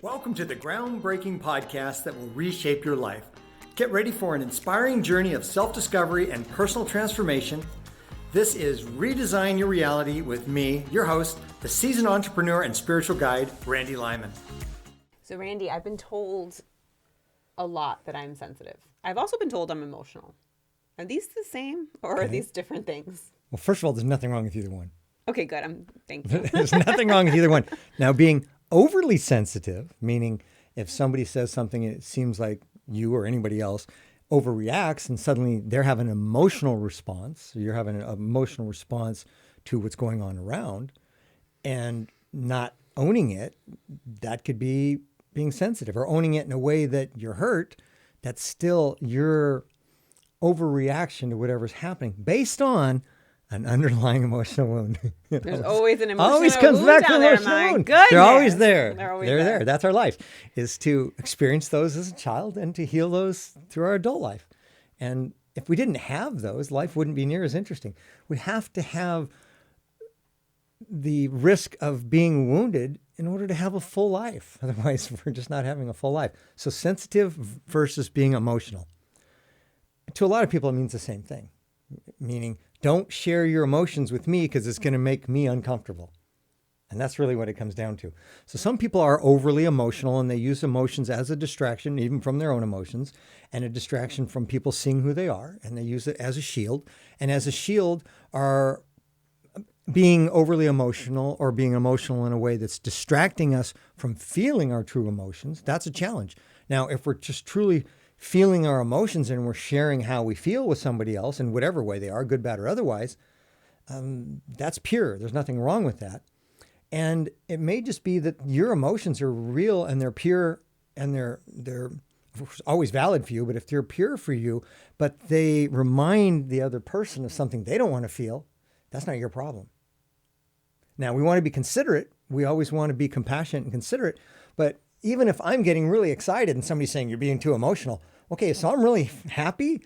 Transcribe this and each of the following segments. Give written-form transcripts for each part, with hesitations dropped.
Welcome to the groundbreaking podcast that will reshape your life. Get ready for an inspiring journey of self-discovery and personal transformation. This is Redesign Your Reality with me, your host, the seasoned entrepreneur and spiritual guide, Randy Lyman. So Randy, I've been told a lot that I'm sensitive. I've also been told I'm emotional. Are these the same or are these different things? Well, first of all, there's nothing wrong with either one. Okay, good. I'm thankful. There's nothing wrong with either one. Now, being overly sensitive, meaning if somebody says something and it seems like you or anybody else overreacts and suddenly they're having an emotional response, you're having an emotional response to what's going on around and not owning it, that could be being sensitive, or owning it in a way that you're hurt, that's still your overreaction to whatever's happening based on an underlying emotional wound. There's always an emotional always comes wound back to down the there. emotional My wound. goodness. They're always there. They're always there. there. That's our life, is to experience those as a child and to heal those through our adult life. And if we didn't have those, life wouldn't be near as interesting. We have to have the risk of being wounded in order to have a full life. Otherwise, we're just not having a full life. So sensitive versus being emotional. To a lot of people, it means the same thing, meaning don't share your emotions with me because it's going to make me uncomfortable. And that's really what it comes down to. So some people are overly emotional and they use emotions as a distraction, even from their own emotions, and a distraction from people seeing who they are. And they use it as a shield. And as a shield are being overly emotional or being emotional in a way that's distracting us from feeling our true emotions. That's a challenge. Now, if we're just truly feeling our emotions and we're sharing how we feel with somebody else in whatever way they are, good, bad, or otherwise, that's pure. There's nothing wrong with that. And it may just be that your emotions are real and they're pure and they're always valid for you, but if they're pure for you, but they remind the other person of something they don't want to feel, that's not your problem. Now, we want to be considerate. We always want to be compassionate and considerate, but even if I'm getting really excited and somebody's saying you're being too emotional, okay, so I'm really happy.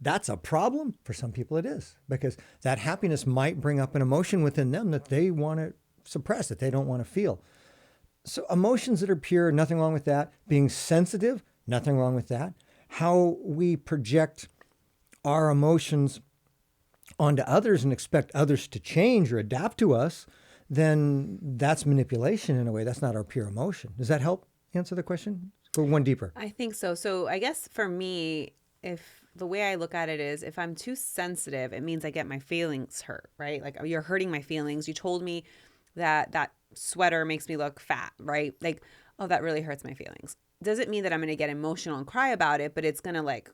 That's a problem. For some people it is, because that happiness might bring up an emotion within them that they want to suppress, that they don't want to feel. So emotions that are pure, nothing wrong with that. Being sensitive, nothing wrong with that. How we project our emotions onto others and expect others to change or adapt to us, then that's manipulation in a way. That's not our pure emotion. Does that help answer the question? Go one deeper. I think so. So I guess for me, if the way I look at it is, if I'm too sensitive, it means I get my feelings hurt, right? Like, you're hurting my feelings. You told me that sweater makes me look fat, right? Like, oh, that really hurts my feelings. Doesn't mean that I'm going to get emotional and cry about it, but it's going to like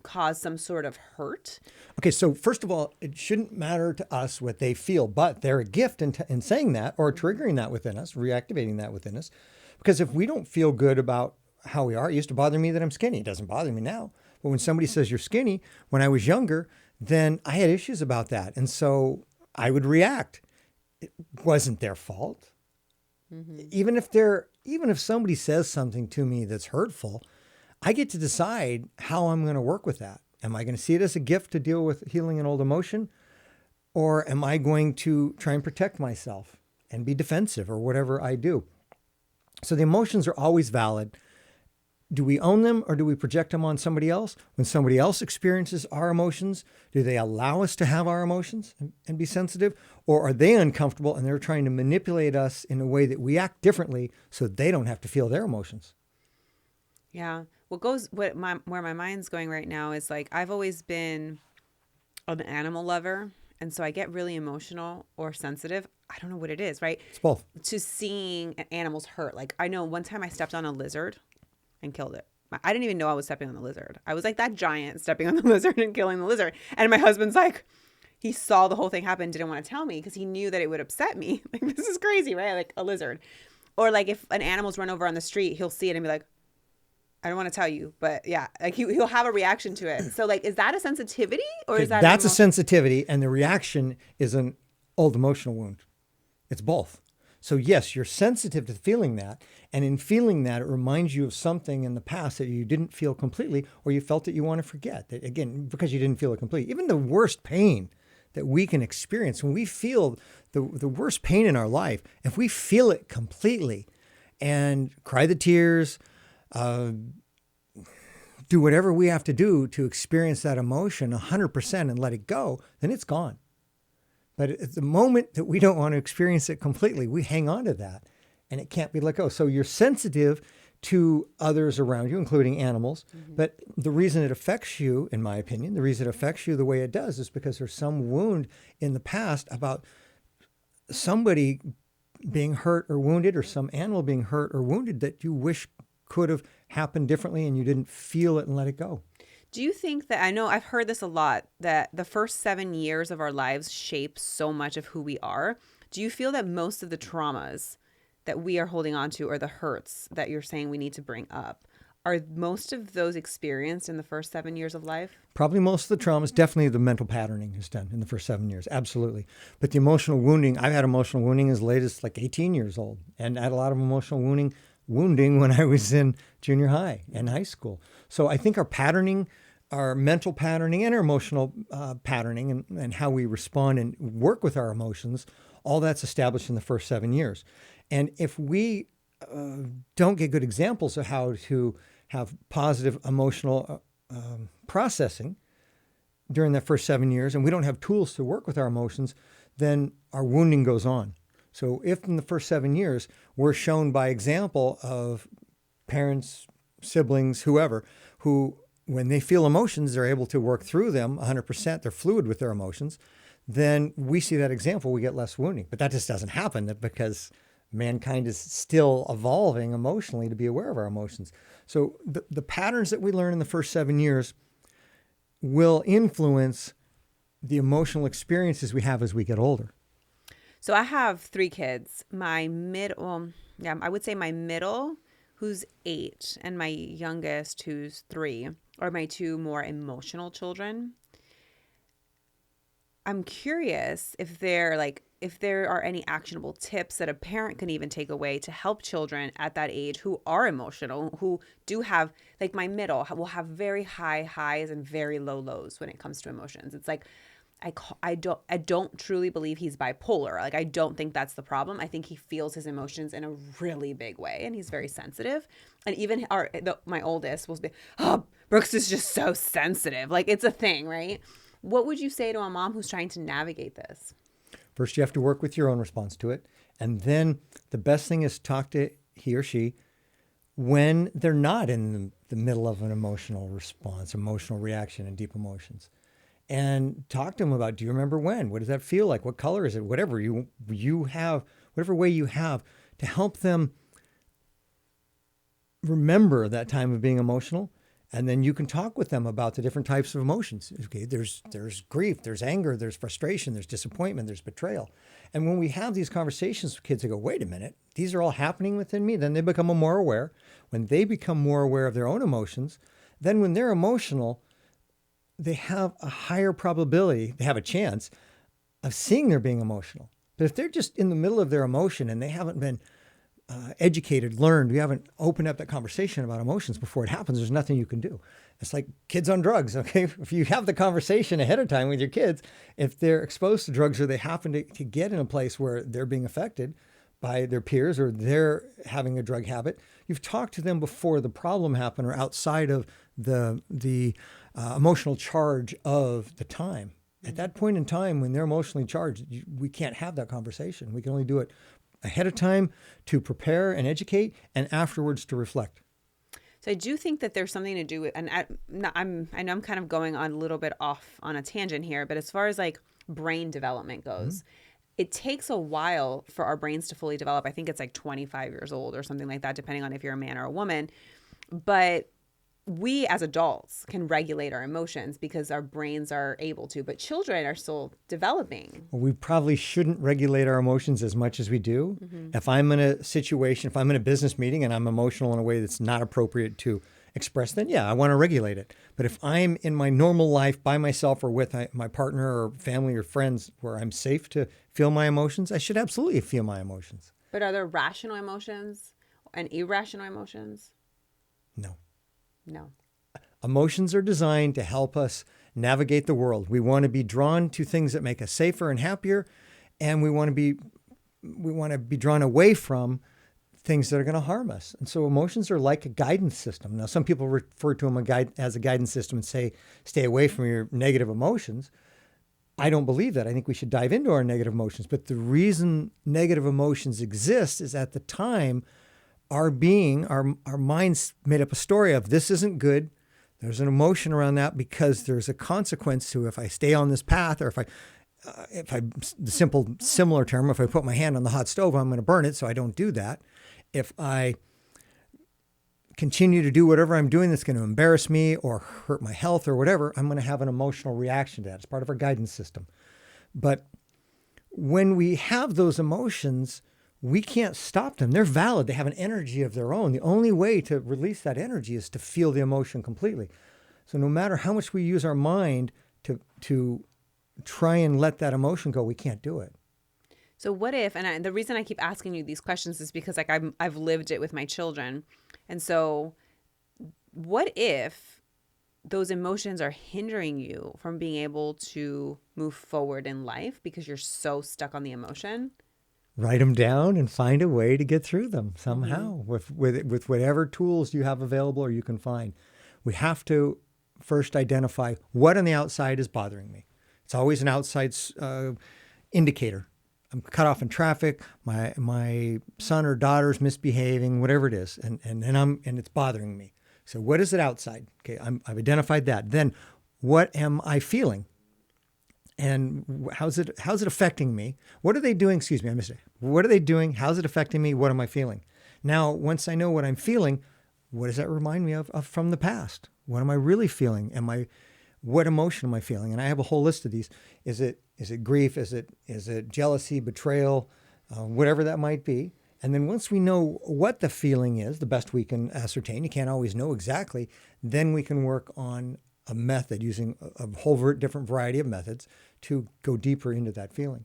cause some sort of hurt. Okay, so first of all, it shouldn't matter to us what they feel, but they're a gift in saying that or triggering that within us, reactivating that within us. Because if we don't feel good about how we are, it used to bother me that I'm skinny. It doesn't bother me now. But when somebody says you're skinny, when I was younger, then I had issues about that. And so I would react. It wasn't their fault. Mm-hmm. Even if somebody says something to me that's hurtful, I get to decide how I'm going to work with that. Am I going to see it as a gift to deal with healing an old emotion? Or am I going to try and protect myself and be defensive or whatever I do? So the emotions are always valid. Do we own them or do we project them on somebody else? When somebody else experiences our emotions, do they allow us to have our emotions and be sensitive? Or are they uncomfortable and they're trying to manipulate us in a way that we act differently so they don't have to feel their emotions? Yeah. Where my mind's going right now is like, I've always been an animal lover. And so I get really emotional or sensitive. I don't know what it is, right? It's both. To seeing animals hurt. Like, I know one time I stepped on a lizard and killed it. I didn't even know I was stepping on the lizard. I was like that giant stepping on the lizard and killing the lizard. And my husband's like, he saw the whole thing happen, didn't want to tell me because he knew that it would upset me. Like, this is crazy, right? Like a lizard. Or like if an animal's run over on the street, he'll see it and be like, I don't want to tell you, but yeah, like he'll have a reaction to it. So like, is that a sensitivity or is that? That's a sensitivity, and the reaction is an old emotional wound. It's both. So yes, you're sensitive to feeling that. And in feeling that, it reminds you of something in the past that you didn't feel completely, or you felt that you want to forget. That, again, because you didn't feel it completely. Even the worst pain that we can experience, when we feel the worst pain in our life, if we feel it completely, and cry the tears, do whatever we have to do to experience that emotion 100% and let it go, then it's gone. But at the moment that we don't want to experience it completely, we hang on to that and it can't be let go. So you're sensitive to others around you, including animals. But the reason it affects you, in my opinion, the reason it affects you the way it does is because there's some wound in the past about somebody being hurt or wounded, or some animal being hurt or wounded that you wish could have happened differently and you didn't feel it and let it go. Do you think that, I know I've heard this a lot, that the first 7 years of our lives shape so much of who we are? Do you feel that most of the traumas that we are holding on to, or the hurts that you're saying we need to bring up, are most of those experienced in the first 7 years of life? Probably most of the traumas, definitely the mental patterning is done in the first 7 years. Absolutely. But the emotional wounding, I've had emotional wounding as late as like 18 years old, and I had a lot of emotional wounding when I was in junior high and high school. So I think our patterning, our mental patterning and our emotional patterning and how we respond and work with our emotions, all that's established in the first 7 years. And if we don't get good examples of how to have positive emotional processing during that first 7 years, and we don't have tools to work with our emotions, then our wounding goes on. So if in the first 7 years, we're shown by example of parents, siblings, whoever, who, when they feel emotions, they're able to work through them 100%, they're fluid with their emotions, then we see that example, we get less wounding. But that just doesn't happen because mankind is still evolving emotionally to be aware of our emotions. So the patterns that we learn in the first 7 years will influence the emotional experiences we have as we get older. So I have 3 kids. I would say my middle, who's 8, and my youngest, who's 3, are my 2 more emotional children. I'm curious if there are any actionable tips that a parent can even take away to help children at that age who are emotional, who do have, like my middle will have very high highs and very low lows when it comes to emotions. It's like, I don't truly believe he's bipolar. Like, I don't think that's the problem. I think he feels his emotions in a really big way, and he's very sensitive. And even my oldest will be, oh, Brooks is just so sensitive. Like, it's a thing, right? What would you say to a mom who's trying to navigate this? First, you have to work with your own response to it. And then the best thing is talk to he or she when they're not in the middle of an emotional response, emotional reaction, and deep emotions. And talk to them about, do you remember when? What does that feel like? What color is it? Whatever you have, whatever way you have to help them remember that time of being emotional. And then you can talk with them about the different types of emotions. Okay, there's grief, there's anger, there's frustration, there's disappointment, there's betrayal. And when we have these conversations with kids, they go, wait a minute, these are all happening within me. Then they become more aware. When they become more aware of their own emotions, then when they're emotional, they have a higher probability, they have a chance of seeing they're being emotional. But if they're just in the middle of their emotion and they haven't been educated, learned, we haven't opened up that conversation about emotions before it happens, there's nothing you can do. It's like kids on drugs, okay? If you have the conversation ahead of time with your kids, if they're exposed to drugs or they happen to get in a place where they're being affected by their peers or they're having a drug habit, you've talked to them before the problem happened or outside of the emotional charge of the time. At that point in time, when they're emotionally charged, we can't have that conversation. We can only do it ahead of time to prepare and educate, and afterwards to reflect. So I do think that there's something to do with, and I know I'm kind of going on a little bit off on a tangent here, but as far as like brain development goes, it takes a while for our brains to fully develop. I think it's like 25 years old or something like that, depending on if you're a man or a woman. But we as adults can regulate our emotions because our brains are able to, but children are still developing. Well, we probably shouldn't regulate our emotions as much as we do. If I'm in a situation, if I'm in a business meeting and I'm emotional in a way that's not appropriate to express, then yeah, I want to regulate it. But if I'm in my normal life by myself or with my partner or family or friends where I'm safe to feel my emotions, I should absolutely feel my emotions. But are there rational emotions and irrational emotions? No. No. Emotions are designed to help us navigate the world. We want to be drawn to things that make us safer and happier, and we want to be drawn away from things that are going to harm us. And so emotions are like a guidance system. Now, some people refer to them as a guidance system and say, stay away from your negative emotions. I don't believe that. I think we should dive into our negative emotions. But the reason negative emotions exist is at the time, our minds made up a story of this isn't good. There's an emotion around that because there's a consequence to if I stay on this path, or if the similar term, if I put my hand on the hot stove, I'm going to burn it. So I don't do that. If I continue to do whatever I'm doing that's going to embarrass me or hurt my health or whatever, I'm going to have an emotional reaction to that. It's part of our guidance system. But when we have those emotions, we can't stop them. They're valid. They have an energy of their own. The only way to release that energy is to feel the emotion completely. So no matter how much we use our mind to try and let that emotion go, we can't do it. So what if, and the reason I keep asking you these questions is because like I've lived it with my children. And so what if those emotions are hindering you from being able to move forward in life because you're so stuck on the emotion? Write them down and find a way to get through them somehow with whatever tools you have available or you can find. We have to first identify what on the outside is bothering me. It's always an outside indicator. I'm cut off in traffic. My son or daughter's misbehaving, whatever it is, and it's bothering me. So what is it outside? Okay, I've identified that. Then what am I feeling? And how's it affecting me? What are they doing? Excuse me, I missed it. What are they doing? How's it affecting me? What am I feeling? Now, once I know what I'm feeling, what does that remind me of from the past? What am I really feeling? What emotion am I feeling? And I have a whole list of these. Is it grief? Is it jealousy, betrayal, whatever that might be? And then once we know what the feeling is, the best we can ascertain, you can't always know exactly, then we can work on a method using a whole different variety of methods to go deeper into that feeling.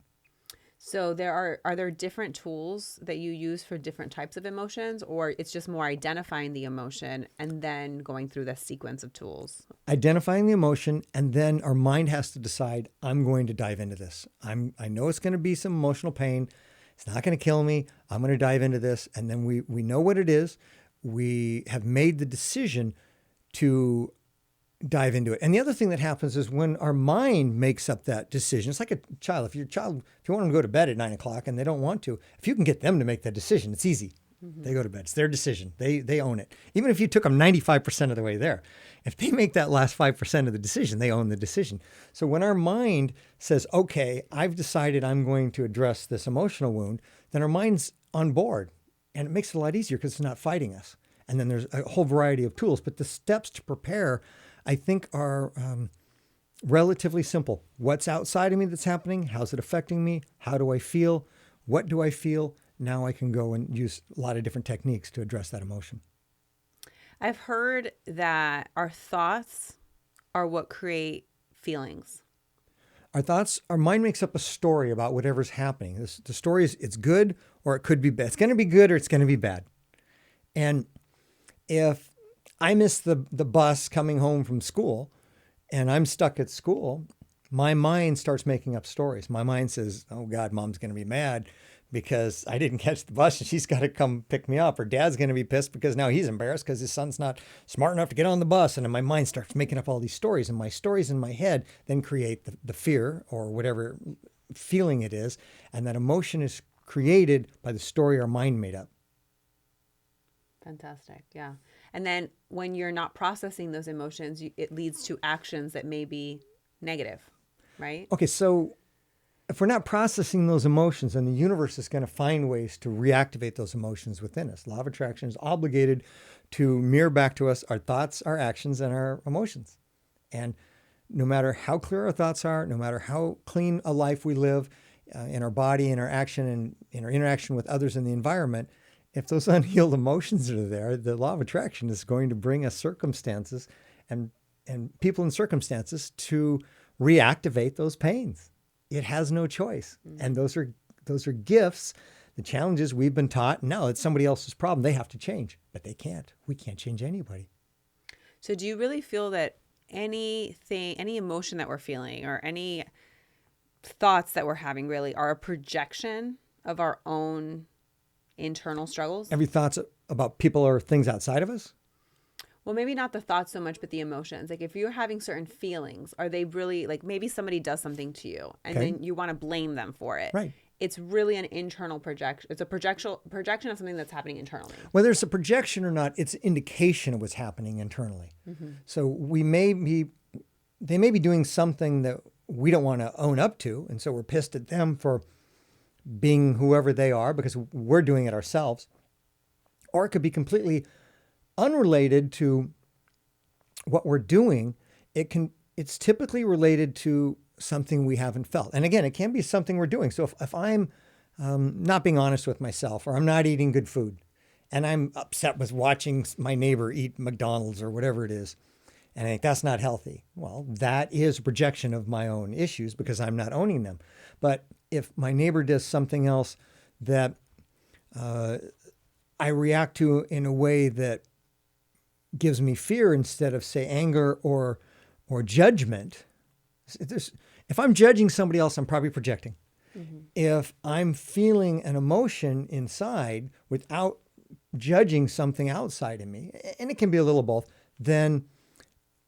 So are there different tools that you use for different types of emotions, or it's just more identifying the emotion and then going through the sequence of tools? Identifying the emotion, and then our mind has to decide, I'm going to dive into this. I know it's going to be some emotional pain. It's not going to kill me. I'm going to dive into this. And then we know what it is. We have made the decision to dive into it. And the other thing that happens is when our mind makes up that decision, it's like a child. If you want them to go to bed at 9:00 and they don't want to, if you can get them to make that decision, it's easy. Mm-hmm. They go to bed. It's their decision. They own it. Even if you took them 95% of the way there, if they make that last 5% of the decision, they own the decision. So when our mind says, okay, I've decided I'm going to address this emotional wound, then our mind's on board, and it makes it a lot easier because it's not fighting us. And then there's a whole variety of tools, but the steps to prepare, I think, are relatively simple. What's outside of me that's happening? How's it affecting me? How do I feel? What do I feel? Now I can go and use a lot of different techniques to address that emotion. I've heard that our thoughts are what create feelings. Our mind makes up a story about whatever's happening. The story is it's good or it could be bad. It's going to be good or it's going to be bad. And if I miss the bus coming home from school and I'm stuck at school, my mind starts making up stories. My mind says, oh God, mom's going to be mad because I didn't catch the bus and she's got to come pick me up. Or dad's going to be pissed because now he's embarrassed because his son's not smart enough to get on the bus. And then my mind starts making up all these stories, and my stories in my head then create the fear or whatever feeling it is. And that emotion is created by the story our mind made up. Fantastic. Yeah. And then when you're not processing those emotions, it leads to actions that may be negative, right? Okay, so if we're not processing those emotions, then the universe is going to find ways to reactivate those emotions within us. Law of attraction is obligated to mirror back to us our thoughts, our actions, and our emotions. And no matter how clear our thoughts are, no matter how clean a life we live in our body, in our action, and in our interaction with others in the environment, if those unhealed emotions are there, the law of attraction is going to bring us circumstances and people and circumstances to reactivate those pains. It has no choice. Mm-hmm. And those are gifts. The challenge is we've been taught, no, it's somebody else's problem. They have to change, but they can't. We can't change anybody. So do you really feel that any emotion that we're feeling or any thoughts that we're having really are a projection of our own internal struggles? Every thoughts about people or things outside of us? Well, maybe not the thoughts so much, but the emotions. Like if you're having certain feelings, are they really like maybe somebody does something to you and Okay. then you want to blame them for it? Right. It's really an internal projection. It's a projection of something that's happening internally. Whether it's a projection or not, it's an indication of what's happening internally. So they may be doing something that we don't want to own up to, and so we're pissed at them for being whoever they are because we're doing it ourselves. Or it could be completely unrelated to what we're doing. It's typically related to something we haven't felt. And again, it can be something we're doing. So if I'm not being honest with myself, or I'm not eating good food, and I'm upset with watching my neighbor eat McDonald's or whatever it is, and I think that's not healthy. Well, that is a projection of my own issues because I'm not owning them. But if my neighbor does something else that I react to in a way that gives me fear instead of, say, anger or judgment. If I'm judging somebody else, I'm probably projecting. If I'm feeling an emotion inside without judging something outside of me, and it can be a little both, then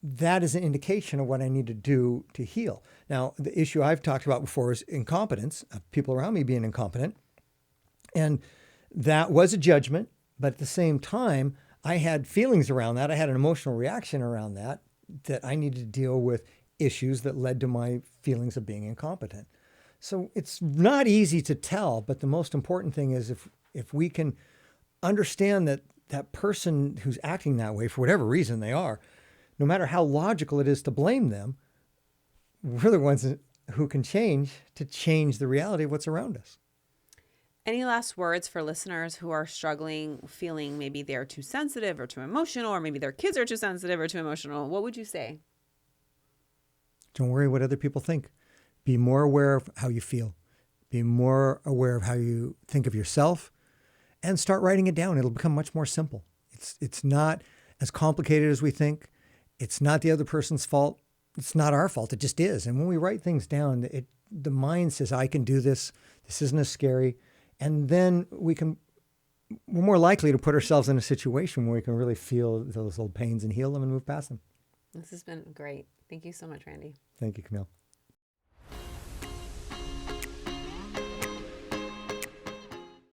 that is an indication of what I need to do to heal. Now, the issue I've talked about before is incompetence, of people around me being incompetent. And that was a judgment, but at the same time, I had feelings around that. I had an emotional reaction around that I needed to deal with issues that led to my feelings of being incompetent. So it's not easy to tell, but the most important thing is if we can understand that that person who's acting that way, for whatever reason they are, no matter how logical it is to blame them, we're the ones who can change the reality of what's around us. Any last words for listeners who are struggling, feeling maybe they're too sensitive or too emotional, or maybe their kids are too sensitive or too emotional? What would you say? Don't worry what other people think. Be more aware of how you feel. Be more aware of how you think of yourself, and start writing it down. It'll become much more simple. It's not as complicated as we think. It's not the other person's fault. It's not our fault. It just is. And when we write things down, the mind says, I can do this. This isn't as scary. And then we're more likely to put ourselves in a situation where we can really feel those old pains and heal them and move past them. This has been great. Thank you so much, Randy. Thank you, Camille.